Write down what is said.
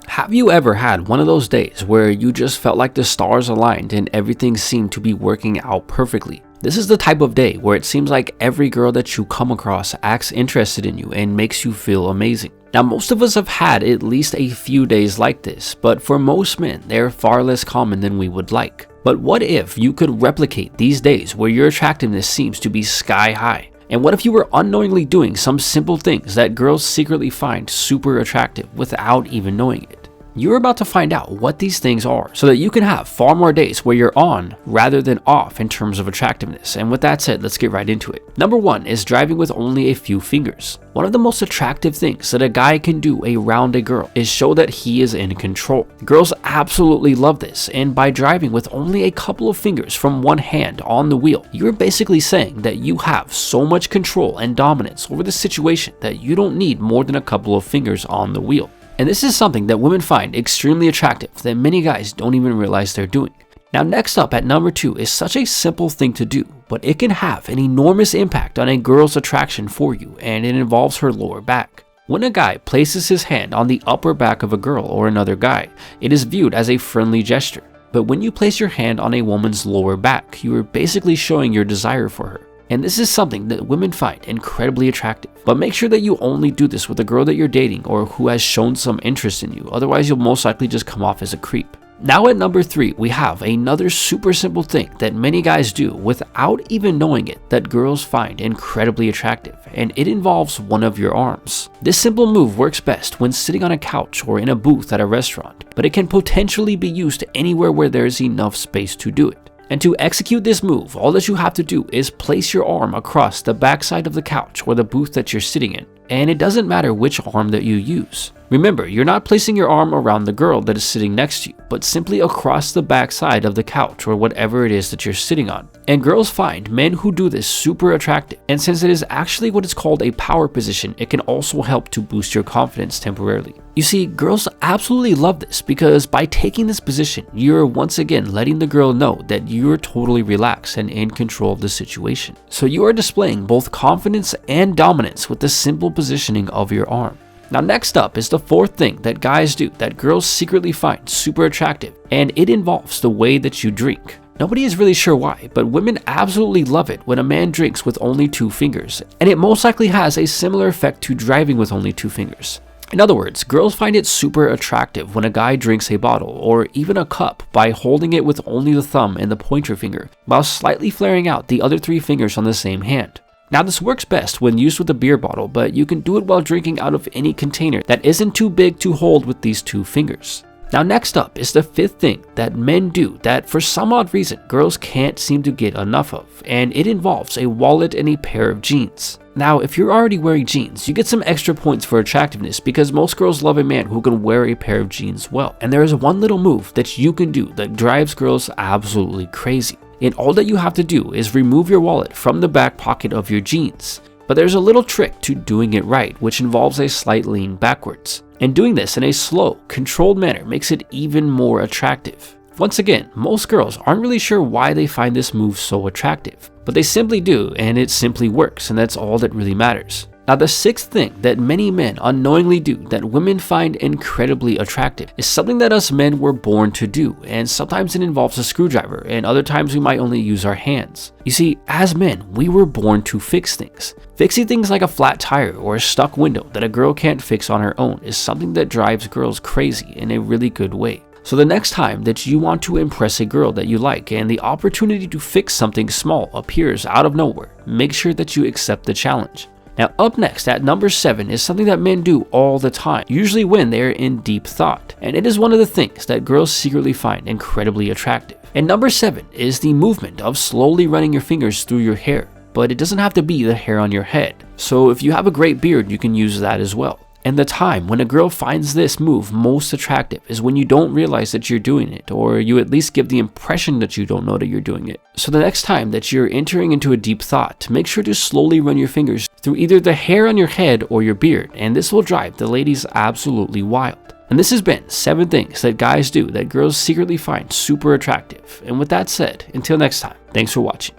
Have you ever had one of those days where you just felt like the stars aligned and everything seemed to be working out perfectly? This is the type of day where it seems like every girl that you come across acts interested in you and makes you feel amazing. Now, most of us have had at least a few days like this, but for most men, they're far less common than we would like. But what if you could replicate these days where your attractiveness seems to be sky high? And what if you were unknowingly doing some simple things that girls secretly find super attractive without even knowing it? You're about to find out what these things are so that you can have far more days where you're on rather than off in terms of attractiveness. And with that said, let's get right into it. Number 1 is driving with only a few fingers. One of the most attractive things that a guy can do around a girl is show that he is in control. Girls absolutely love this, and by driving with only a couple of fingers from one hand on the wheel, you're basically saying that you have so much control and dominance over the situation that you don't need more than a couple of fingers on the wheel. And this is something that women find extremely attractive that many guys don't even realize they're doing. Now, next up at number 2 is such a simple thing to do, but it can have an enormous impact on a girl's attraction for you, and it involves her lower back. When a guy places his hand on the upper back of a girl or another guy, it is viewed as a friendly gesture. But when you place your hand on a woman's lower back, you are basically showing your desire for her. And this is something that women find incredibly attractive. But make sure that you only do this with a girl that you're dating or who has shown some interest in you, otherwise you'll most likely just come off as a creep. Now at number 3, we have another super simple thing that many guys do without even knowing it that girls find incredibly attractive, and it involves one of your arms. This simple move works best when sitting on a couch or in a booth at a restaurant, but it can potentially be used anywhere where there is enough space to do it. And to execute this move, all that you have to do is place your arm across the backside of the couch or the booth that you're sitting in, and it doesn't matter which arm that you use. Remember, you're not placing your arm around the girl that is sitting next to you, but simply across the backside of the couch or whatever it is that you're sitting on. And girls find men who do this super attractive, and since it is actually what is called a power position, it can also help to boost your confidence temporarily. You see, girls absolutely love this because by taking this position, you're once again letting the girl know that you're totally relaxed and in control of the situation. So you are displaying both confidence and dominance with the simple positioning of your arm. Now next up is the 4th thing that guys do that girls secretly find super attractive, and it involves the way that you drink. Nobody is really sure why, but women absolutely love it when a man drinks with only 2 fingers, and it most likely has a similar effect to driving with only 2 fingers. In other words, girls find it super attractive when a guy drinks a bottle or even a cup by holding it with only the thumb and the pointer finger, while slightly flaring out the other 3 fingers on the same hand. Now this works best when used with a beer bottle, but you can do it while drinking out of any container that isn't too big to hold with these 2 fingers. Now next up is the 5th thing that men do that for some odd reason girls can't seem to get enough of, and it involves a wallet and a pair of jeans. Now if you're already wearing jeans, you get some extra points for attractiveness because most girls love a man who can wear a pair of jeans well. And there is one little move that you can do that drives girls absolutely crazy. And all that you have to do is remove your wallet from the back pocket of your jeans. But there's a little trick to doing it right, which involves a slight lean backwards. And doing this in a slow, controlled manner makes it even more attractive. Once again, most girls aren't really sure why they find this move so attractive, but they simply do, and it simply works, and that's all that really matters. Now the 6th thing that many men unknowingly do that women find incredibly attractive is something that us men were born to do, and sometimes it involves a screwdriver, and other times we might only use our hands. You see, as men, we were born to fix things. Fixing things like a flat tire or a stuck window that a girl can't fix on her own is something that drives girls crazy in a really good way. So the next time that you want to impress a girl that you like and the opportunity to fix something small appears out of nowhere, make sure that you accept the challenge. Now up next at number 7 is something that men do all the time, usually when they're in deep thought, and it is one of the things that girls secretly find incredibly attractive. And number 7 is the movement of slowly running your fingers through your hair, but it doesn't have to be the hair on your head. So if you have a great beard, you can use that as well. And the time when a girl finds this move most attractive is when you don't realize that you're doing it, or you at least give the impression that you don't know that you're doing it. So the next time that you're entering into a deep thought, make sure to slowly run your fingers through either the hair on your head or your beard, and this will drive the ladies absolutely wild. And this has been 7 things that guys do that girls secretly find super attractive. And with that said, until next time, thanks for watching.